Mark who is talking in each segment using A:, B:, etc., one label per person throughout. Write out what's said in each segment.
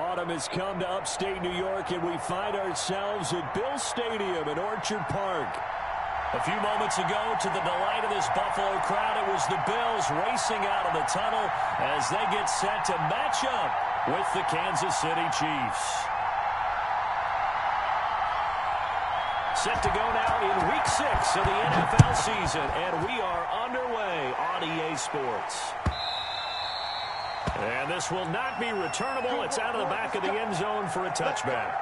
A: Autumn has come to upstate New York, and we find ourselves at Bill Stadium in Orchard Park. A few moments ago, to the delight of this Buffalo crowd, it was the Bills racing out of the tunnel as they get set to match up with the Kansas City Chiefs. Set to go now in Week 6 of the NFL season, and we are underway on EA Sports. And this will not be returnable. It's out of the back of the end zone for a touchback.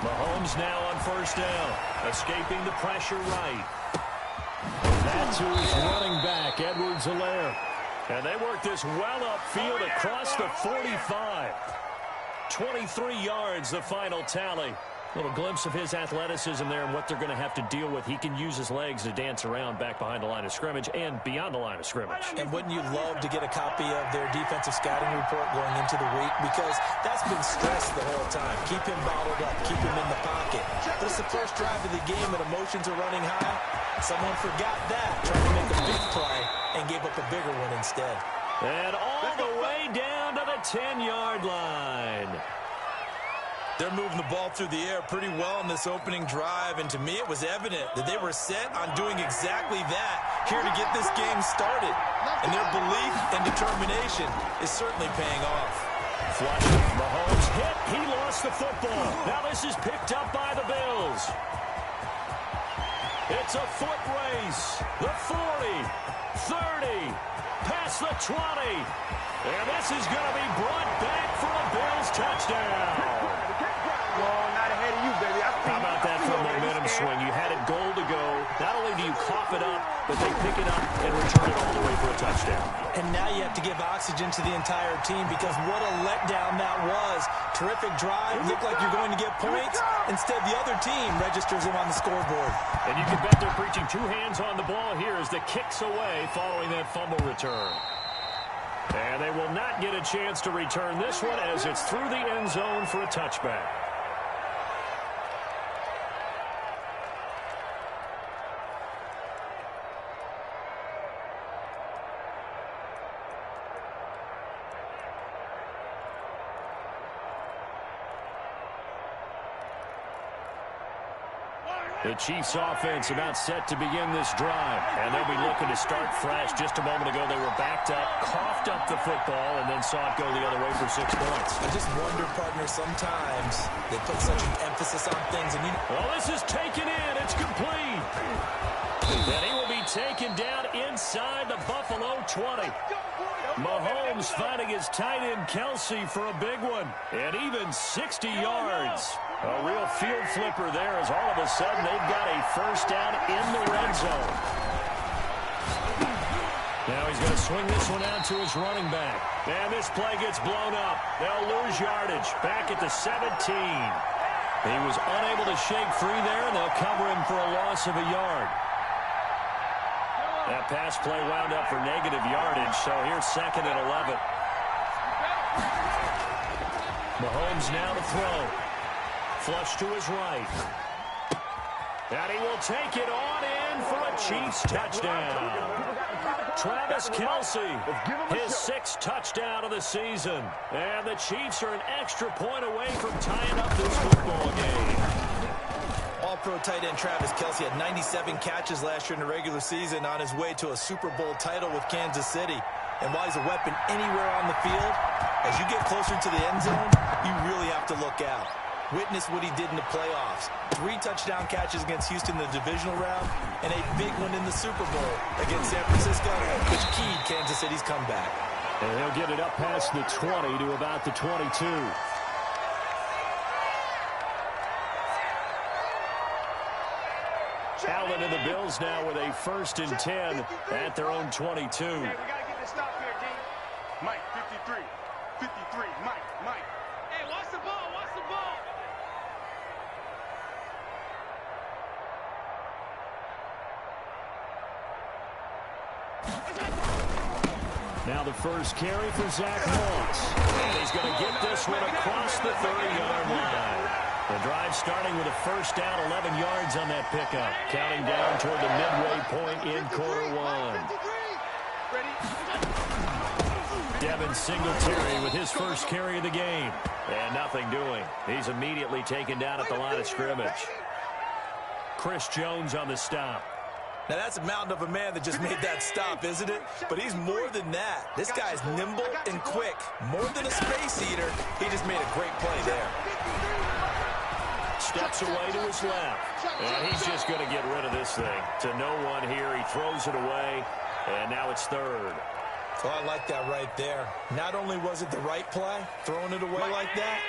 A: Mahomes now on first down, escaping the pressure right. That's who's running back, Edwards-Helaire. And they work this well upfield across the 45. 23 yards, the final tally. A little glimpse of his athleticism there and what they're going to have to deal with. He can use his legs to dance around back behind the line of scrimmage and beyond the line of scrimmage.
B: And wouldn't you love to get a copy of their defensive scouting report going into the week? Because that's been stressed the whole time. Keep him bottled up. Keep him in the pocket. But it's the first drive of the game and emotions are running high. Someone forgot that, trying to make a big play and gave up a bigger one instead.
A: And all the way down to the 10-yard line.
C: They're moving the ball through the air pretty well in this opening drive, and to me it was evident that they were set on doing exactly that here to get this game started. And their belief and determination is certainly paying off.
A: Flush, Mahomes hit, he lost the football. Now this is picked up by the Bills. It's a foot race. The 40, 30, past the 20. And this is going to be brought back for a Bills touchdown.
D: Not ahead of you, baby.
A: How about that for a momentum swing? You had it goal to go. Not only do you cough it up, but they pick it up and return it all the way for a touchdown.
B: And now you have to give oxygen to the entire team because what a letdown that was. Terrific drive. Looked like you're going to get points. Instead, the other team registers them on the scoreboard.
A: And you can bet they're preaching two hands on the ball here as the kick's away following that fumble return. And they will not get a chance to return this one as it's through the end zone for a touchback. The Chiefs offense about set to begin this drive, and they'll be looking to start fresh. Just a moment ago, they were backed up, coughed up the football, and then saw it go the other way for 6 points.
B: I just wonder, partner, sometimes they put such an emphasis on things. And
A: well, this is taken in. It's complete. And he will be taken down inside the Buffalo 20. Mahomes finding his tight end Kelsey for a big one, and even 60 yards. A real field flipper there as all of a sudden they've got a first down in the red zone. Now he's going to swing this one out to his running back. And this play gets blown up. They'll lose yardage back at the 17. He was unable to shake free there, and they'll cover him for a loss of a yard. That pass play wound up for negative yardage, so here's 2nd and 11. Mahomes now to throw. Flush to his right. And he will take it on in for a Chiefs touchdown. Travis Kelce, his 6th touchdown of the season. And the Chiefs are an extra point away from tying up this football game.
B: All-pro tight end Travis Kelce had 97 catches last year in the regular season on his way to a Super Bowl title with Kansas City. And while he's a weapon anywhere on the field, as you get closer to the end zone, you really have to look out. Witness what he did in the playoffs. 3 touchdown catches against Houston in the divisional round, and a big one in the Super Bowl against San Francisco, which keyed Kansas City's comeback.
A: And he'll get it up past the 20 to about the 22. Allen and the Bills now with a 1st and 10 at their own 22.
D: Okay, we got to get this stop here, D. Mike, 53. 53. Mike. Hey, watch the ball. Watch the ball. Let's go.
A: Now the first carry for Zach Moss. And he's going to get this one across the 30-yard line. The drive starting with a first down, 11 yards on that pickup. Counting down toward the midway point in quarter one. Devin Singletary with his first carry of the game. And nothing doing. He's immediately taken down at the line of scrimmage. Chris Jones on the stop.
B: Now, that's a mountain of a man that just made that stop, isn't it? But he's more than that. This guy's nimble and quick. More than a space eater, he just made a great play there.
A: Steps away to his left. And he's just going to get rid of this thing. To no one here, he throws it away. And now it's third.
B: So I like that right there. Not only was it the right play, throwing it away like that,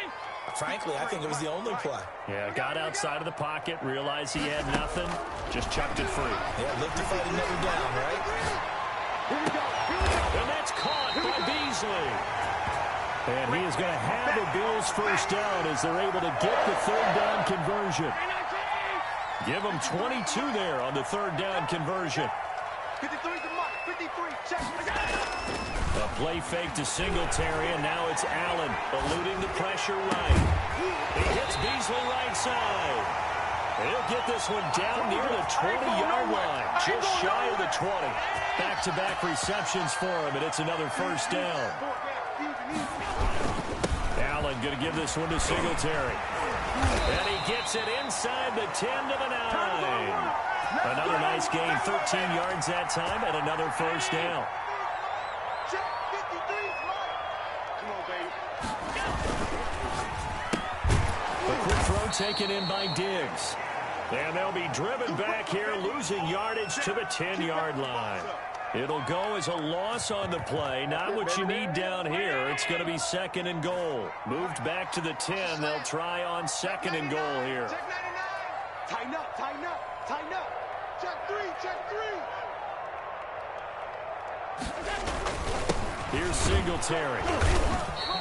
B: frankly, I think it was the only play.
A: Yeah, got outside of the pocket, realized he had nothing, just chucked it free.
B: Yeah, live to fight another down, right?
A: And that's caught by Beasley. And he is going to have the Bills first down as they're able to get the third down conversion. Give them 22 there on the third down conversion.
D: 53 to Mike. 53. Check.
A: A play fake to Singletary, and now it's Allen eluding the pressure right. He hits Beasley right side. He'll get this one down near the 20-yard line, just shy of the 20. Back-to-back receptions for him, and it's another first down. Allen going to give this one to Singletary. And he gets it inside the 10 to the 9. Another nice gain, 13 yards that time, and another first down. The quick throw taken in by Diggs. And they'll be driven back here, losing yardage to the 10-yard line. It'll go as a loss on the play. Not what you need down here. It's going to be second and goal. Moved back to the 10. They'll try on second and goal here.
D: Check 99. Tighten up, tighten up, tighten up. Check 3, check 3.
A: Here's Singletary.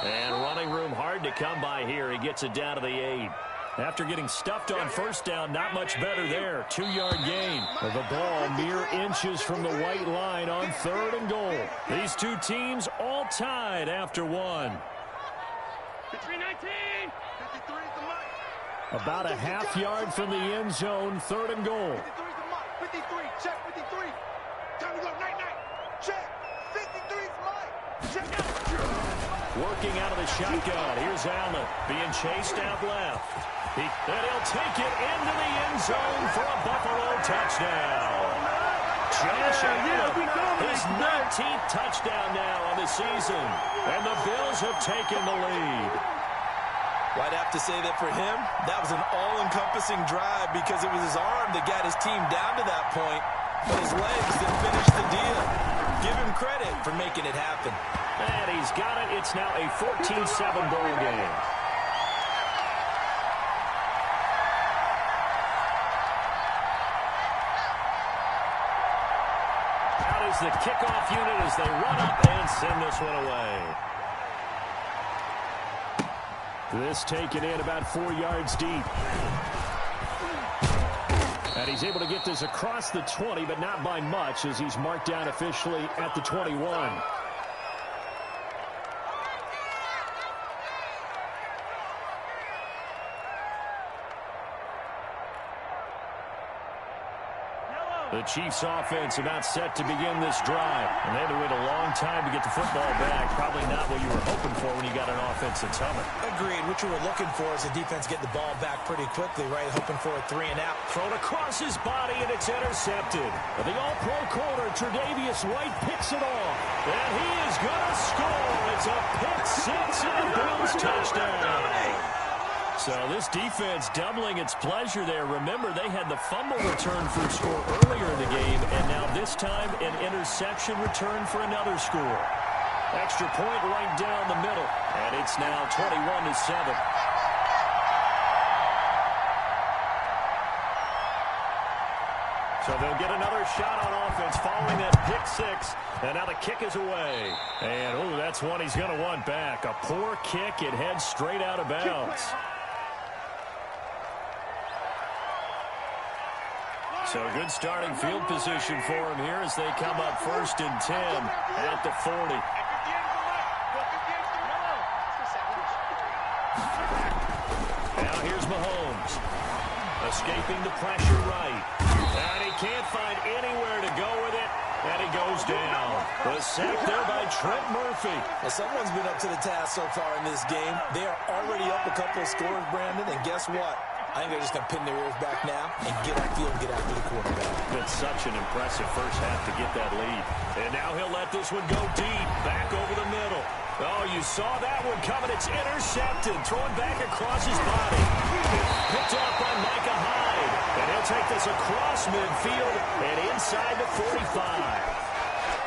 A: And running room hard to come by here. He gets it down to the 8. After getting stuffed on first down, not much better there. 2-yard gain. The ball mere inches from the white line on third and goal. These two teams all tied after one.
D: Between 19. 53 is the Mike.
A: About a half yard from the end zone, third and goal.
D: 53 is the Mike. 53, check 53. Time to go, night, night. Check. 53 is Mike. Check out.
A: Working out of the shotgun. Here's Allen being chased out left. And he'll take it into the end zone for a Buffalo touchdown. Josh Allen, his 19th touchdown now on the season. And the Bills have taken the lead.
B: Well, I'd have to say that for him, that was an all-encompassing drive because it was his arm that got his team down to that point, but his legs that finished the deal. Give him credit for making it happen.
A: And he's got it. It's now a 14-7 ball game. Out is the kickoff unit as they run up and send this one away. This taken in about 4 yards deep. And he's able to get this across the 20, but not by much as he's marked down officially at the 21. The Chiefs offense about set to begin this drive. And they had to wait a long time to get the football back. Probably not what you were hoping for when you got an offense that's humming.
B: Agreed. What you were looking for is the defense getting the ball back pretty quickly, right? Hoping for a 3 and out.
A: Thrown across his body, and it's intercepted. The all-pro corner, Tre'Davious White, picks it off. And he is going to score. It's a pick six and a Bills touchdown. So this defense doubling its pleasure there. Remember, they had the fumble return for a score earlier in the game, and now this time an interception return for another score. Extra point right down the middle, and it's now 21-7. So they'll get another shot on offense following that pick six, and now the kick is away. And, oh, that's one he's going to want back. A poor kick. It heads straight out of bounds. So good starting field position for him here as they come up 1st and 10 at the 40. Now here's Mahomes. Escaping the pressure right. And he can't find anywhere to go with it. And he goes down. The sack there by Trent Murphy.
B: Well, someone's been up to the task so far in this game. They are already up a couple of scores, Brandon, and guess what? I think they're just going to pin their ears back now and get upfield and get after the quarterback.
A: Been such an impressive first half to get that lead. And now he'll let this one go deep, back over the middle. Oh, you saw that one coming. It's intercepted, thrown back across his body. Picked off by Micah Hyde. And he'll take this across midfield and inside the 45.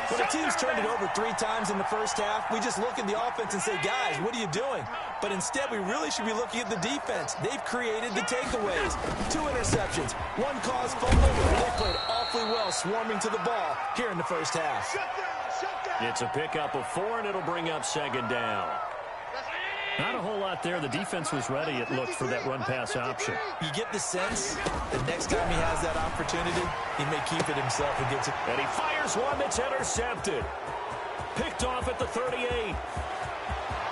B: When the team's turned it over 3 times in the first half, we just look at the offense and say, guys, what are you doing? But instead, we really should be looking at the defense. They've created the takeaways. 2 interceptions, 1 caused fumble, and they played awfully well swarming to the ball here in the first half.
A: It's a pickup of 4, and it'll bring up 2nd down. Not a whole lot there. The defense was ready, it looked, for that run-pass option.
B: You get the sense that next time he has that opportunity, he may keep it himself and gets it.
A: And he fires one that's intercepted. Picked off at the 38.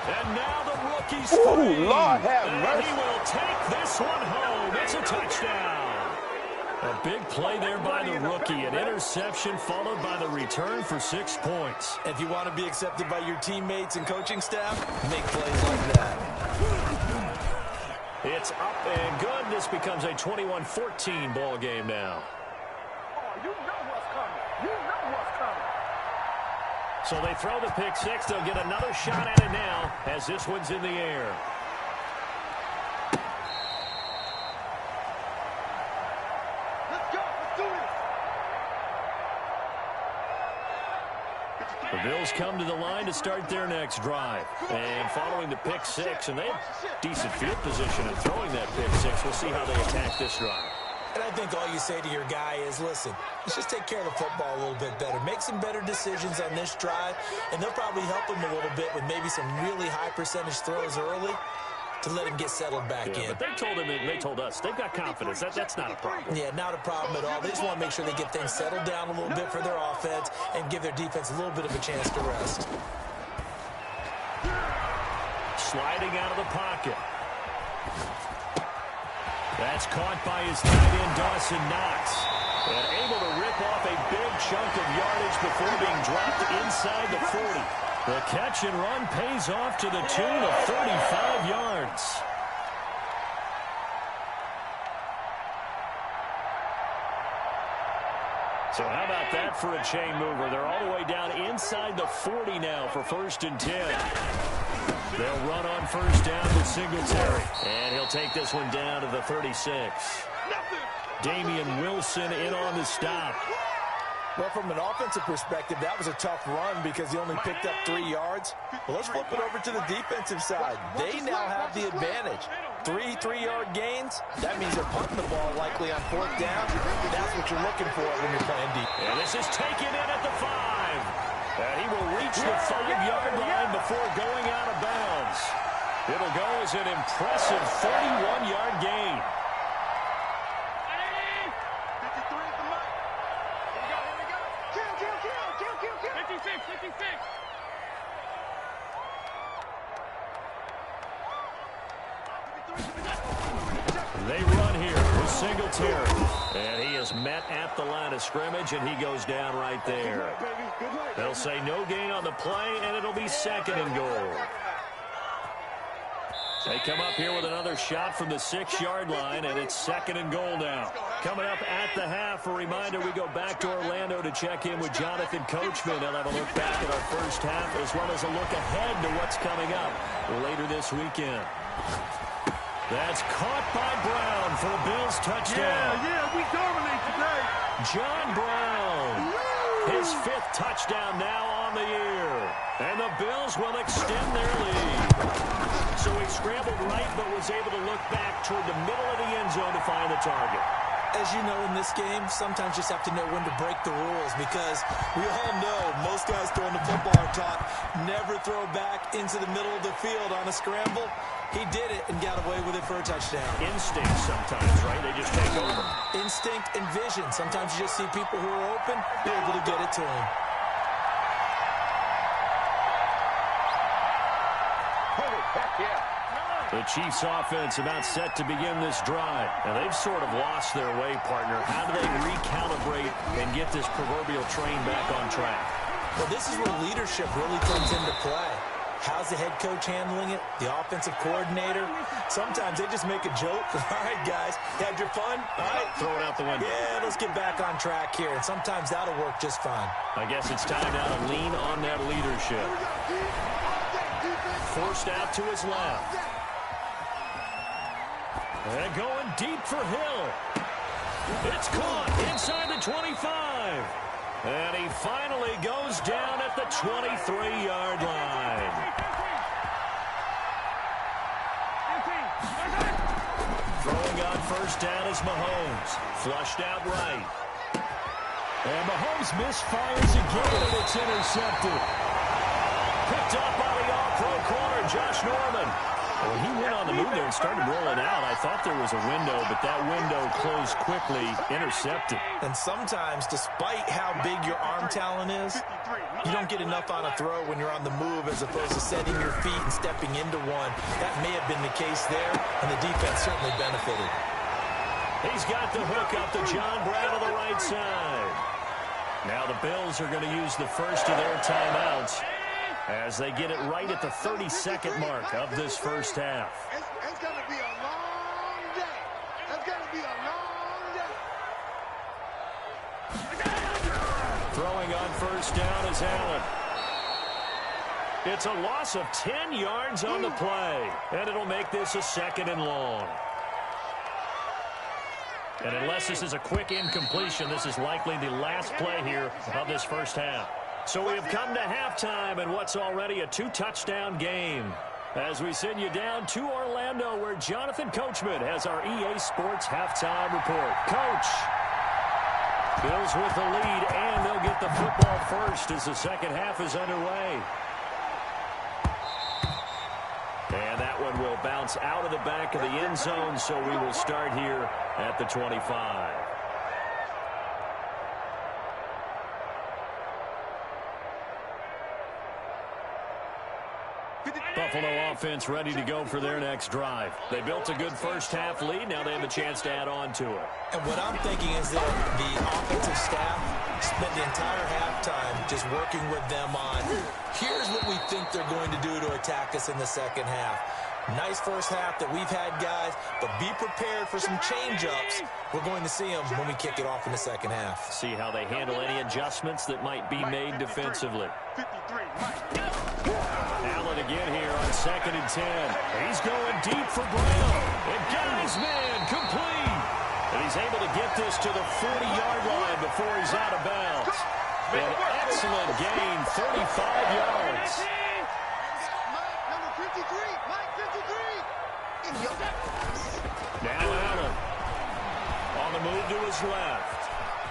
A: And now the rookie's free.
D: Lord have mercy.
A: And he will take this one home. It's a touchdown. A big play there by the rookie. An interception followed by the return for 6 points.
B: If you want to be accepted by your teammates and coaching staff, make plays like that.
A: It's up and good. This becomes a 21-14 ball game now.
D: Oh, you know what's coming. You know what's coming.
A: So they throw the pick 6. They'll get another shot at it now as this one's in the air. The Bills come to the line to start their next drive. And following the pick 6, and they have decent field position in throwing that pick 6. We'll see how they attack this drive.
B: And I think all you say to your guy is, listen, let's just take care of the football a little bit better. Make some better decisions on this drive, and they'll probably help him a little bit with maybe some really high percentage throws early to let him get settled back in.
A: But they told him, and they told us, they've got confidence. That's not a problem.
B: Yeah, not a problem at all. They just want to make sure they get things settled down a little bit for their offense and give their defense a little bit of a chance to rest.
A: Sliding out of the pocket. That's caught by his tight end, Dawson Knox. And able to rip off a big chunk of yardage before being dropped inside the 40. The catch and run pays off to the tune of 35 yards. So how about that for a chain mover? They're all the way down inside the 40 now for 1st and 10. They'll run on 1st down with Singletary. And he'll take this one down to the 36. Damian Wilson in on the stop.
B: Well, from an offensive perspective, that was a tough run because he only picked up 3 yards. Well, let's flip it over to the defensive side. They now have the advantage. 3 3-yard gains. That means they're punting the ball likely on 4th down. That's what you're looking for when you're playing deep.
A: And this is taken in at the 5. And he will reach the 5-yard line before going out of bounds. It'll go as an impressive 31-yard gain.
D: 56.
A: They run here with Singletary. And he is met at the line of scrimmage, and he goes down right there. They'll say no gain on the play, and it'll be 2nd and goal. They come up here with another shot from the 6-yard line, and it's 2nd and goal now. Coming up at the half, a reminder, we go back to Orlando to check in with Jonathan Coachman. He'll have a look back at our first half, as well as a look ahead to what's coming up later this weekend. That's caught by Brown for a Bills touchdown.
D: Yeah, we dominate today.
A: John Brown, his 5th touchdown now on the year. And the Bills will extend their lead. So he scrambled right, but was able to look back toward the middle of the end zone to find the target.
B: As you know, in this game, sometimes you just have to know when to break the rules because we all know most guys throwing the football are taught never throw back into the middle of the field on a scramble. He did it and got away with it for a touchdown.
A: Instinct sometimes, right? They just take over.
B: Instinct and vision. Sometimes you just see people who are open, you're able to get it to them.
A: The Chiefs offense about set to begin this drive. And they've sort of lost their way, partner. How do they recalibrate and get this proverbial train back on track?
B: Well, this is where leadership really comes into play. How's the head coach handling it? The offensive coordinator? Sometimes they just make a joke. All right, guys, had your fun? All right.
A: Throw it out the window.
B: Yeah, let's get back on track here. And sometimes that'll work just fine.
A: I guess it's time now to lean on that leadership. Forced out to his left. And going deep for Hill. It's caught inside the 25. And he finally goes down at the 23-yard line. Throwing on first down is Mahomes. Flushed out right. And Mahomes misfires again, and it's intercepted. Picked up by the all-pro corner, Josh Norman. Well, he went on the move there and started rolling out. I thought there was a window, but that window closed quickly, intercepted.
B: And sometimes, despite how big your arm talent is, you don't get enough on a throw when you're on the move as opposed to setting your feet and stepping into one. That may have been the case there, and the defense certainly benefited.
A: He's got the hook up to John Brown on the right side. Now the Bills are going to use the first of their timeouts as they get it right at the 32nd mark of this first half.
D: It's going to be a long day. It's going to be a long day.
A: Throwing on first down is Allen. It's a loss of 10 yards on the play, and it'll make this a 2nd and long. And unless this is a quick incompletion, this is likely the last play here of this first half. So we have come to halftime in what's already a 2-touchdown game. As we send you down to Orlando, where Jonathan Coachman has our EA Sports halftime report. Coach, Bills with the lead, and they'll get the football first as the second half is underway. And that one will bounce out of the back of the end zone, so we will start here at the 25. Buffalo offense ready to go for their next drive. They built a good first half lead. Now they have a chance to add on to it.
B: And what I'm thinking is that the offensive staff spent the entire halftime just working with them on, here's what we think they're going to do to attack us in the second half. Nice first half that we've had, guys, but be prepared for some change-ups. We're going to see them when we kick it off in the second half.
A: See how they handle any adjustments that might be made defensively.
D: 53, Mike.
A: Allen again here on 2nd and 10. He's going deep for Brown. And got his man complete. And he's able to get this to the 40-yard line before he's out of bounds. An excellent gain, 35 yards. Now Allen on the move to his left.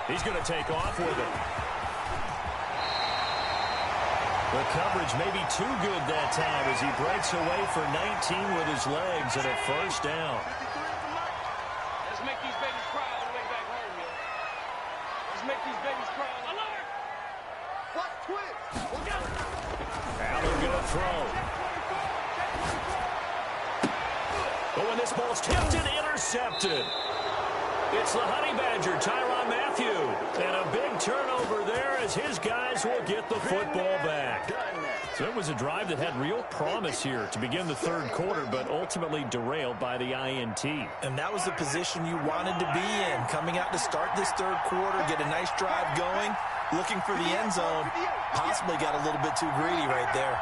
A: He's going to take off with it. The coverage may be too good that time as he breaks away for 19 with his legs and a first down.
D: Let's make these babies cry all the way back home, yo. Let's make these babies cry. Alert! What twist?
A: Allen going to throw. But when this ball's tipped and intercepted, it's the Honey Badger, Tyrann Mathieu. And a big turnover there as his guys will get the football back. So it was a drive that had real promise here to begin the third quarter, but ultimately derailed by the INT.
B: And that was the position you wanted to be in. Coming out to start this third quarter, get a nice drive going, looking for the end zone. Possibly got a little bit too greedy right there.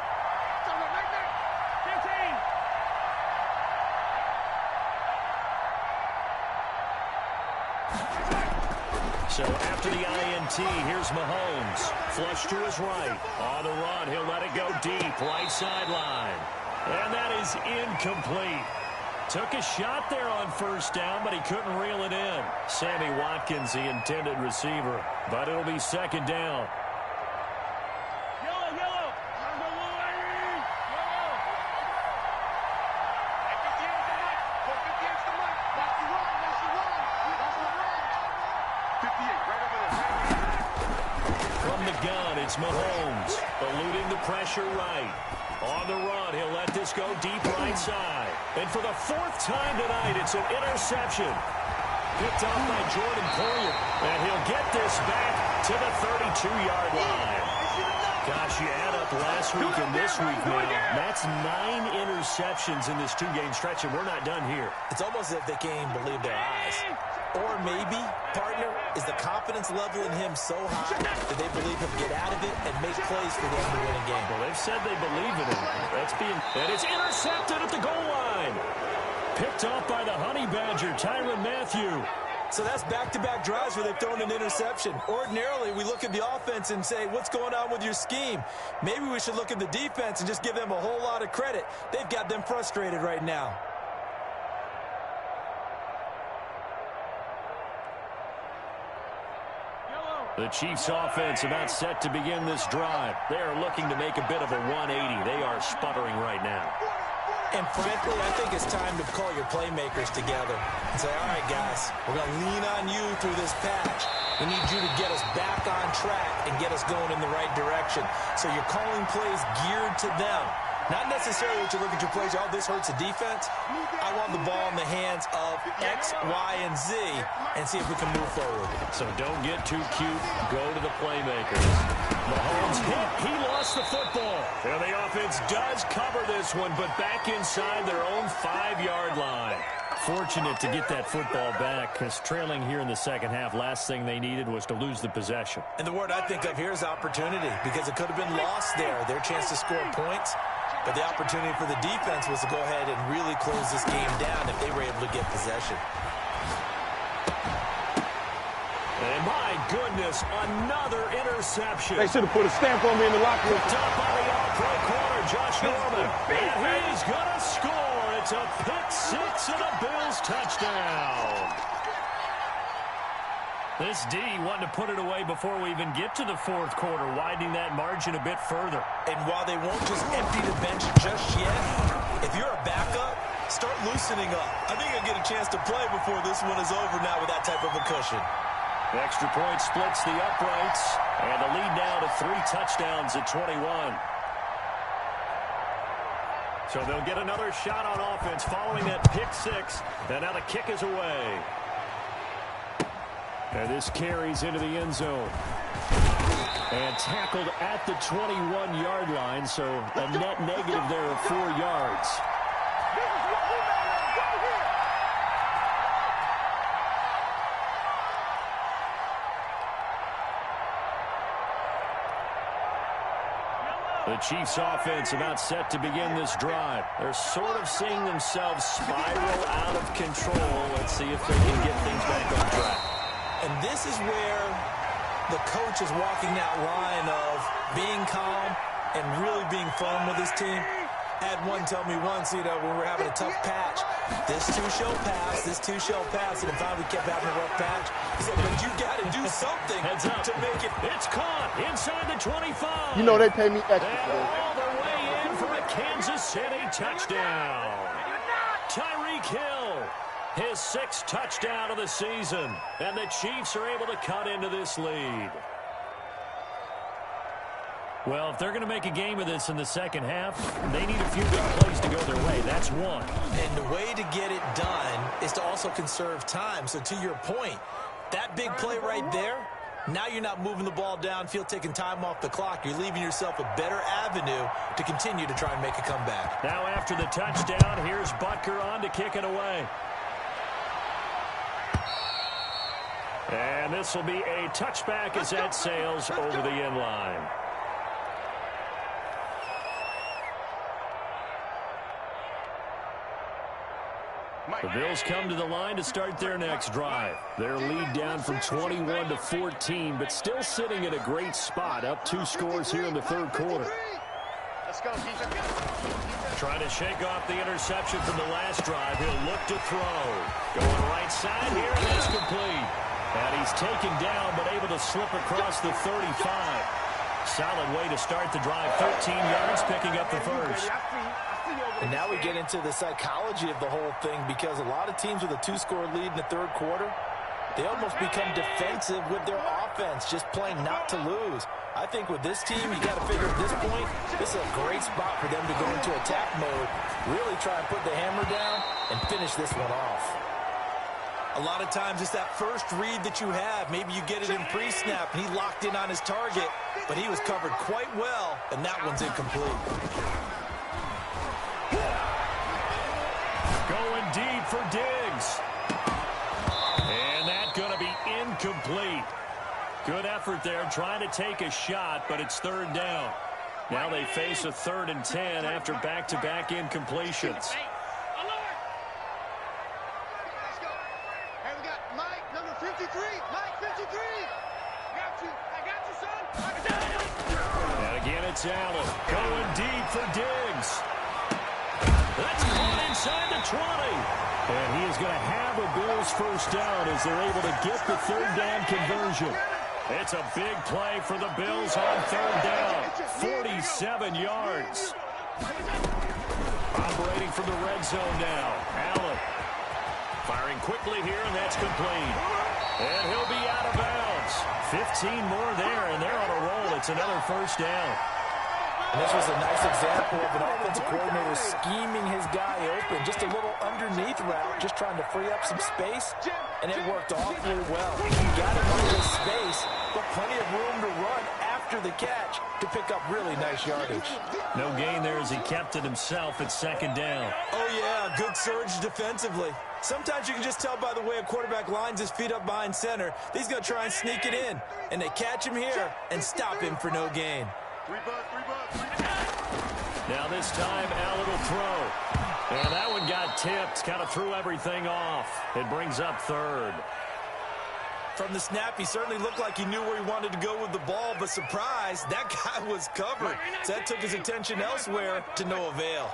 A: So after the INT, here's Mahomes. Flush to his right. On the run, he'll let it go deep. Right sideline. And that is incomplete. Took a shot there on first down, but he couldn't reel it in. Sammy Watkins, the intended receiver. But it'll be second down. It's Mahomes eluding the pressure right. On the run, he'll let this go deep right side. And for the fourth time tonight, it's an interception. Picked off by Jordan Poyer. And he'll get this back to the 32-yard line. Gosh, you add up last week and this week now. That's 9 interceptions in this two-game stretch, and we're not done here.
B: It's almost as if they can't even believe their eyes. Or maybe, partner, is the confidence level in him so high that they believe he'll get out of it and make plays for them to win a game.
A: Well, they've said they believe in him. And it's intercepted at the goal line. Picked off by the Honey Badger, Tyrann Mathieu.
B: So that's back-to-back drives where they've thrown an interception. Ordinarily, we look at the offense and say, what's going on with your scheme? Maybe we should look at the defense and just give them a whole lot of credit. They've got them frustrated right now.
A: The Chiefs offense about set to begin this drive. They are looking to make a bit of a 180. They are sputtering right now.
B: And frankly, I think it's time to call your playmakers together and say, all right, guys, we're going to lean on you through this patch. We need you to get us back on track and get us going in the right direction. So you're calling plays geared to them. Not necessarily what you look at your plays, oh, this hurts the defense. I want the ball in the hands of X, Y, and Z and see if we can move forward.
A: So don't get too cute. Go to the playmakers. Mahomes hit. He lost the football. And the offense does cover this one, but back inside their own 5-yard line. Fortunate to get that football back, because trailing here in the second half, last thing they needed was to lose the possession.
B: And the word I think of here is opportunity, because it could have been lost there, their chance to score points. But the opportunity for the defense was to go ahead and really close this game down if they were able to get possession.
A: And my goodness, another interception.
E: They should have put a stamp on me in the locker room.
A: Picked up by the all-pro corner, Josh Norman. And he's going to score. It's a pick-6 and a Bills touchdown. This D wanting to put it away before we even get to the fourth quarter, widening that margin a bit further.
B: And while they won't just empty the bench just yet, if you're a backup, start loosening up. I think you'll get a chance to play before this one is over now with that type of a cushion.
A: The extra point splits the uprights, and the lead now to 3 touchdowns at 21. So they'll get another shot on offense following that pick-6, and now the kick is away. And this carries into the end zone. And tackled at the 21-yard line, so a net negative there of 4 yards. The Chiefs offense about set to begin this drive. They're sort of seeing themselves spiral out of control. Let's see if they can get things back on track.
B: And this is where the coach is walking that line of being calm and really being firm with his team. Had one tell me once, when we're having a tough patch, this too shall pass, this too shall pass. And finally we kept having a rough patch. He said, but you got to do something to make it.
A: It's caught inside the 25.
E: You know they pay me extra
A: and
E: for this.
A: all the way in for a Kansas City touchdown. Tyreek Hill. His 6th touchdown of the season, and the Chiefs are able to cut into this lead. Well, if they're going to make a game of this in the second half, they need a few big plays to go their way. That's one.
B: And the way to get it done is to also conserve time. So to your point, that big play right there, now you're not moving the ball downfield, taking time off the clock. You're leaving yourself a better avenue to continue to try and make a comeback.
A: Now after the touchdown, here's Butker on to kick it away. And this will be a touchback as that sails over the end line. The Bills come to the line to start their next drive. Their lead down from 21 to 14, but still sitting at a great spot, up 2 scores here in the third quarter.
D: Let's go, defense.
A: Trying to shake off the interception from the last drive. He'll look to throw. Going right side here, and it's complete. And he's taken down, but able to slip across the 35. Solid way to start the drive. 13 yards, picking up the first.
B: And now we get into the psychology of the whole thing, because a lot of teams with a 2-score lead in the third quarter, They almost become defensive with their offense, just playing not to lose. I think with this team, you got to figure at this point, this is a great spot for them to go into attack mode, really try and put the hammer down and finish this one off.
C: A lot of times it's that first read that you have. Maybe you get it in pre-snap, and he locked in on his target, but he was covered quite well, and that one's incomplete.
A: Going deep for Diggs. And that's going to be incomplete. Good effort there, trying to take a shot, but it's third down. Now they face a 3rd and 10 after back-to-back incompletions.
D: Let's go. Hey, we got Mike, number 53. Mike, 53. I got you, son.
A: And again, it's Allen going deep for Diggs. That's caught inside the 20. And he is going to have a Bills first down as they're able to get the 3rd down conversion. It's a big play for the Bills on 3rd down. 47 yards. Operating from the red zone now. Allen firing quickly here, and that's complete. And he'll be out of bounds. 15 more there, and they're on a roll. It's another first down.
B: And this was a nice example of an offensive coordinator scheming his guy open. Just a little underneath route, just trying to free up some space, and it worked awfully well. He got him into his space, but plenty of room to run after the catch to pick up really nice yardage.
A: No gain there as he kept it himself at 2nd down.
C: Oh, yeah, good surge defensively. Sometimes you can just tell by the way a quarterback lines his feet up behind center. He's going to try and sneak it in, and they catch him here and stop him for no gain.
A: Now this time, Allen will throw. And that one got tipped, kind of threw everything off. It brings up 3rd.
C: From the snap, he certainly looked like he knew where he wanted to go with the ball, but surprise, that guy was covered. So that took his attention elsewhere to no avail.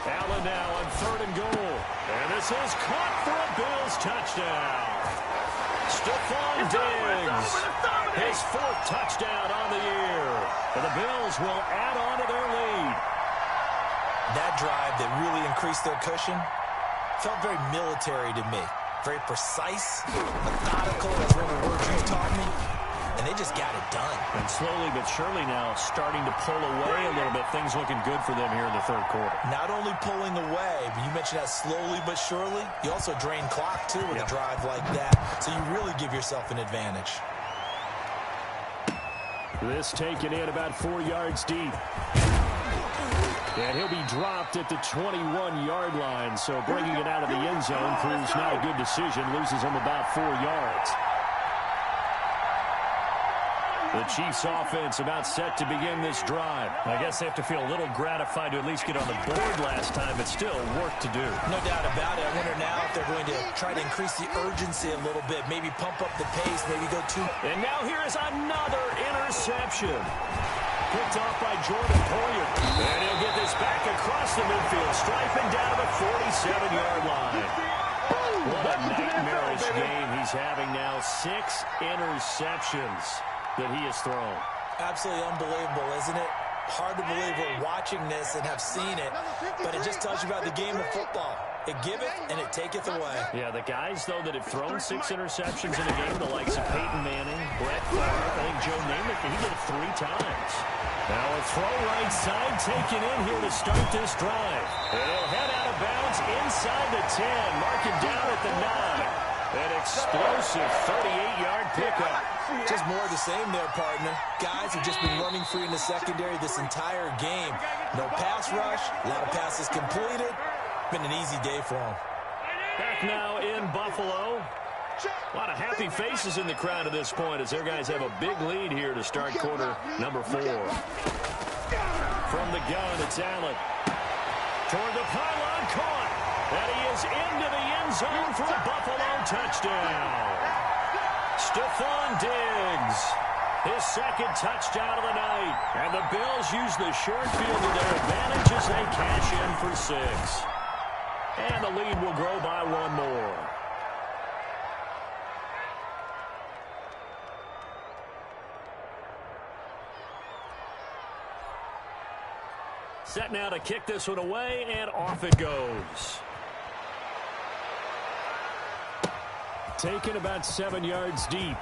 A: Allen now on 3rd and goal. And this is caught for a Bills touchdown. Stephon Diggs, his 4th touchdown on the year. And the Bills will add on to their lead.
B: That drive that really increased their cushion felt very military to me. Very precise, methodical, that's one of the words you've taught me. And they just got it done.
A: And slowly but surely now starting to pull away a little bit. Things looking good for them here in the 3rd quarter.
B: Not only pulling away, but you mentioned that slowly but surely. You also drain clock, too, with a drive like that. So you really give yourself an advantage.
A: This taken in about 4 yards deep. And he'll be dropped at the 21-yard line. So bringing it out of the end zone proves not a good decision. Loses him about 4 yards. The Chiefs offense about set to begin this drive. I guess they have to feel a little gratified to at least get on the board last time, but still work to do.
B: No doubt about it. I wonder now if they're going to try to increase the urgency a little bit, maybe pump up the pace, maybe go too.
A: And now here is another interception. Picked off by Jordan Poyer. And he'll get this back across the midfield, striping down the 47-yard line. What a nightmarish game he's having now. 6 interceptions that he has thrown.
B: Absolutely unbelievable, isn't it? Hard to believe we're watching this and have seen it, but it just tells you about the game of football. It giveth and it taketh away.
A: Yeah, the guys, though, that have thrown 6 interceptions in a game, the likes of Peyton Manning, Brett Favre, I think Joe Namath, he did it 3 times. Now a throw right side taken in here to start this drive. And he'll head out of bounds inside the 10, mark it down at the 9. An explosive 38-yard pickup.
B: Just more of the same there, partner. Guys have just been running free in the secondary this entire game. No pass rush, a lot of passes completed. Been an easy day for them.
A: Back now in Buffalo. A lot of happy faces in the crowd at this point as their guys have a big lead here to start quarter number 4. From the gun, it's Allen. Toward the pylon, caught. And he is into the end zone for a Buffalo touchdown. Stephon Diggs, his 2nd touchdown of the night. And the Bills use the short field to their advantage as they cash in for 6. And the lead will grow by 1 more. Set now to kick this one away, and off it goes. taken about 7 yards deep.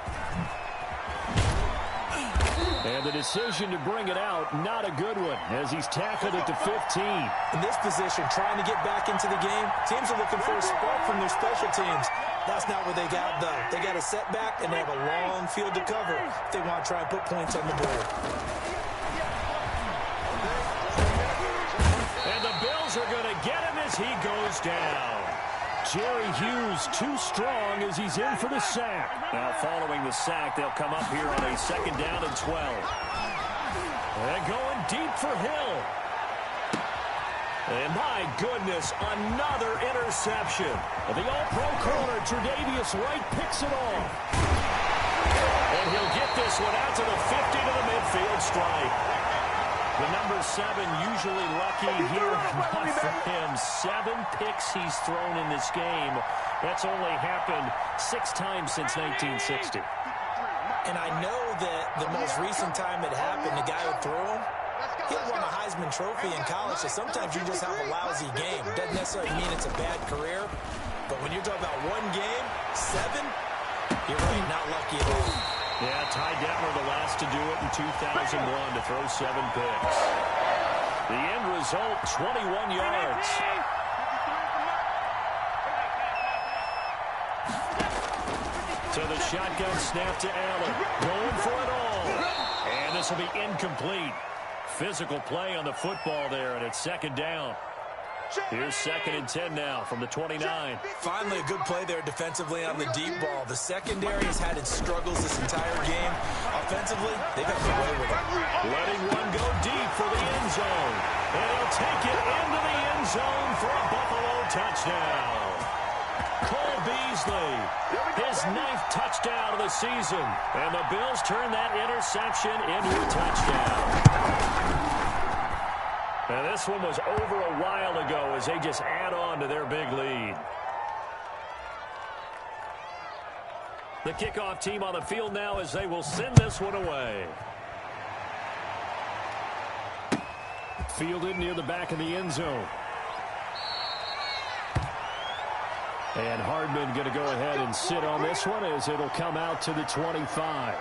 A: And the decision to bring it out, not a good one, as he's tackled at the 15.
B: In this position, trying to get back into the game, teams are looking for a spark from their special teams. That's not what they got, though. They got a setback, and they have a long field to cover if they want to try and put points on the board.
A: And the Bills are going to get him as he goes down. Jerry Hughes too strong as he's in for the sack. Now following the sack, they'll come up here on a 2nd down and 12. And going deep for Hill. And my goodness, another interception. The all-pro corner, Tre'Davious White, picks it off. And he'll get this one out to the 50 to the midfield stripe. The number 7 usually lucky here, not for him. 7 picks he's thrown in this game. That's only happened 6 times since 1960.
B: And I know that the most recent time it happened, the guy who threw him, he won a Heisman Trophy in college, so sometimes you just have a lousy game. Doesn't necessarily mean it's a bad career, but when you're talking about one game, 7, you're right, not lucky at all.
A: Yeah, Ty Detmer the last to do it in 2001 to throw 7 picks. The end result, 21 yards. So the shotgun snap to Allen. Going for it all. And this will be incomplete. Physical play on the football there, and it's 2nd down. Here's 2nd and 10 now from the 29.
B: Finally a good play there defensively on the deep ball. The secondary has had its struggles this entire game. Offensively, they've got the way with it.
A: Letting one go deep for the end zone. And he'll take it into the end zone for a Buffalo touchdown. Cole Beasley, his 9th touchdown of the season. And the Bills turn that interception into a touchdown. And this one was over a while ago as they just add on to their big lead. The kickoff team on the field now as they will send this one away. Fielded near the back of the end zone. And Hardman going to go ahead and sit on this one as it'll come out to the 25.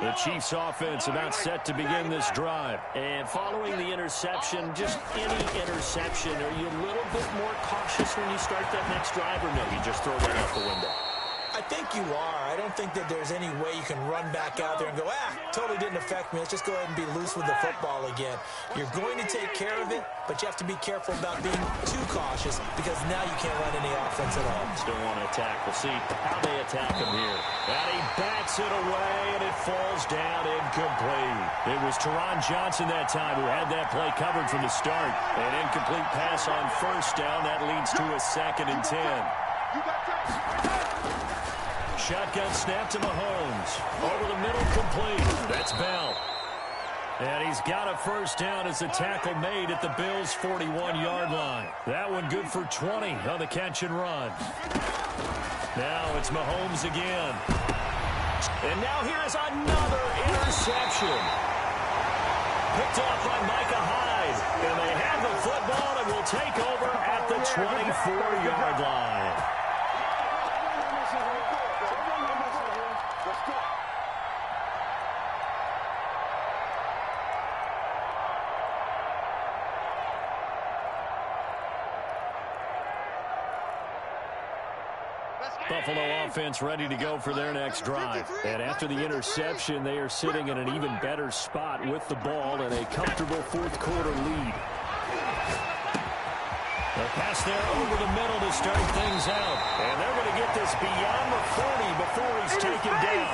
A: The Chiefs offense about set to begin this drive. And following the interception, just any interception, are you a little bit more cautious when you start that next drive, or no, you just throw that out the window?
B: I think you are. I don't think that there's any way you can run back out there and go, totally didn't affect me. Let's just go ahead and be loose with the football again. You're going to take care of it, but you have to be careful about being too cautious because now you can't run any offense at all.
A: Still want to attack. We'll see how they attack him here. And he bats it away, and it falls down incomplete. It was Teron Johnson that time who had that play covered from the start. An incomplete pass on 1st down. That leads to a 2nd and 10. Shotgun snap to Mahomes. Over the middle, complete. That's Bell. And he's got a 1st down as the tackle made at the Bills' 41-yard line. That one good for 20 on the catch and run. Now it's Mahomes again. And now here's another interception. Picked up by Micah Hyde. And they have the football and will take over at the 24-yard line. Buffalo offense ready to go for their next drive. And after the interception, they are sitting in an even better spot with the ball and a comfortable 4th quarter lead. The pass there over the middle to start things out. And they're going to get this beyond the 40 before he's taken down.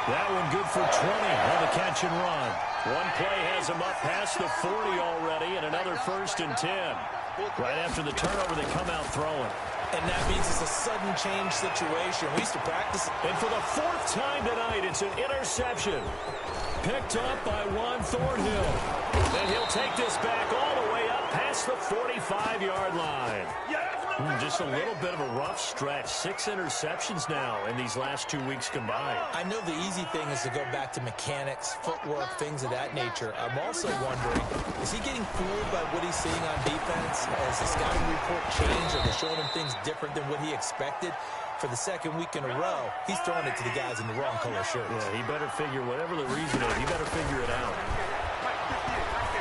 A: That one good for 20 on the catch and run. One play has him up past the 40 already, and another 1st and 10. Right after the turnover, they come out throwing.
B: And that means it's a sudden change situation. We used to practice.
A: And for the 4th time tonight, it's an interception. Picked up by Juan Thornhill. And he'll take this back all the way up past the 45-yard line. Just a little bit of a rough stretch. 6 interceptions now in these last 2 weeks combined.
B: I know the easy thing is to go back to mechanics, footwork, things of that nature. I'm also wondering, is he getting fooled by what he's seeing on defense? Has the scouting report changed? Are they showing him things different than what he expected? For the second week in a row, he's throwing it to the guys in the wrong color shirts.
A: Yeah, he better figure, whatever the reason is, he better figure it out.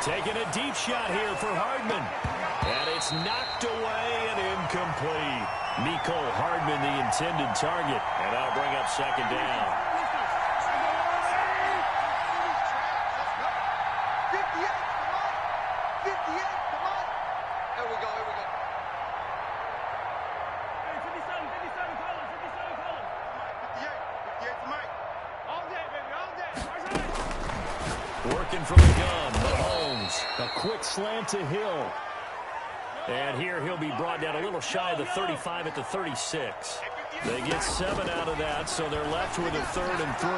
A: Taking a deep shot here for Hardman. And it's knocked away and incomplete. Miko Hardman, the intended target. And that'll bring up second down.
D: 58, come on. 58, come on. Here we go, here we go. 57, call him, 57, call him. 58 to Mike. All day, baby, all day.
A: Working from the gun, Mahomes. A quick slant to Hill. And here he'll be brought down a little shy of the 35 at the 36. They get 7 out of that, so they're left with a 3rd and 3.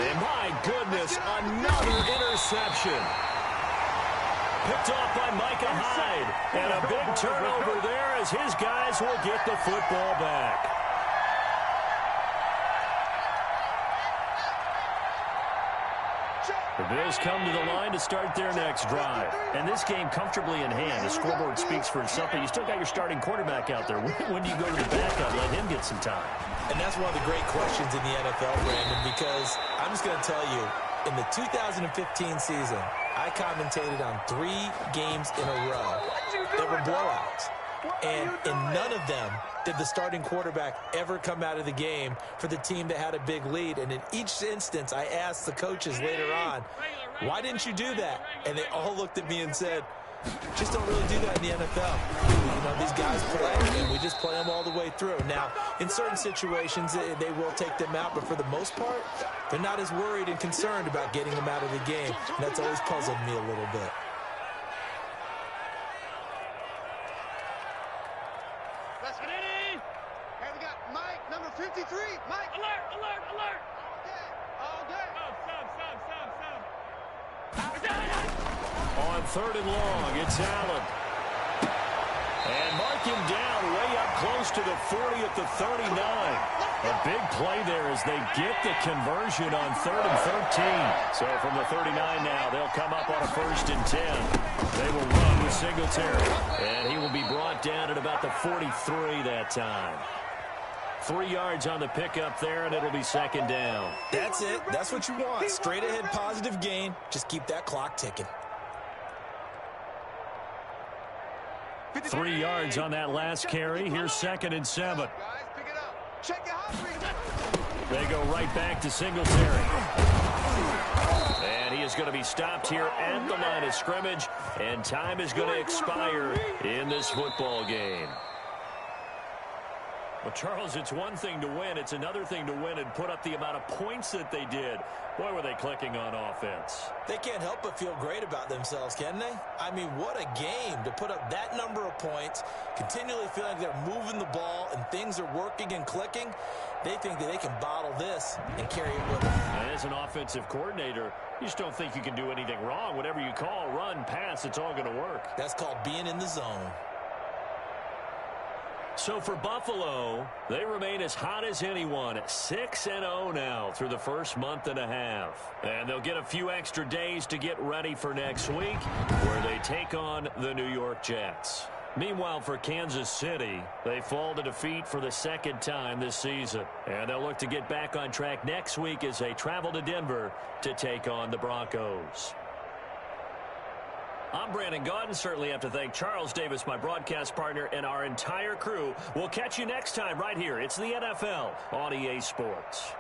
A: And my goodness, another interception. Picked off by Micah Hyde. And a big turnover there as his guys will get the football back. The Bills come to the line to start their next drive. And this game comfortably in hand. The scoreboard speaks for itself, but you still got your starting quarterback out there. When do you go to the backup? Let him get some time.
B: And that's one of the great questions in the NFL, Brandon, because I'm just going to tell you, in the 2015 season, I commentated on 3 games in a row that were blowouts. And in none of them did the starting quarterback ever come out of the game for the team that had a big lead. And in each instance, I asked the coaches later on, why didn't you do that? And they all looked at me and said, just don't really do that in the NFL. You know, these guys play, and we just play them all the way through. Now, in certain situations, they will take them out, but for the most part, they're not as worried and concerned about getting them out of the game. And that's always puzzled me a little bit.
D: Let's get it in. Hey, we got Mike, number 53. Mike. Alert, alert, alert. All day. Stop.
A: On 3rd and long, it's Allen. And mark him down way up close to the 40 at the 39. A big play there as they get the conversion on 3rd and 13. So from the 39 now, they'll come up on a 1st and 10. They will run with Singletary. And he will be brought down at about the 43 that time. 3 yards on the pickup there, and it'll be 2nd down.
B: That's it. That's what you want. Straight ahead positive gain. Just keep that clock ticking.
A: 3 yards on that last carry. Here's 2nd and 7.
D: Guys, pick it up. Check it out.
A: They go right back to Singletary. And he is going to be stopped here at the line of scrimmage, and time is going to expire in this football game. Well, Charles, it's one thing to win. It's another thing to win and put up the amount of points that they did. Boy, were they clicking on offense.
B: They can't help but feel great about themselves, can they? I mean, what a game to put up that number of points, continually feeling like they're moving the ball and things are working and clicking. They think that they can bottle this and carry it with them.
A: And as an offensive coordinator, you just don't think you can do anything wrong. Whatever you call, run, pass, it's all going to work.
B: That's called being in the zone.
A: So for Buffalo, they remain as hot as anyone at 6-0 now through the first month and a half. And they'll get a few extra days to get ready for next week, where they take on the New York Jets. Meanwhile, for Kansas City, they fall to defeat for the 2nd time this season. And they'll look to get back on track next week as they travel to Denver to take on the Broncos. I'm Brandon Gaudin. Certainly have to thank Charles Davis, my broadcast partner, and our entire crew. We'll catch you next time right here. It's the NFL on EA Sports.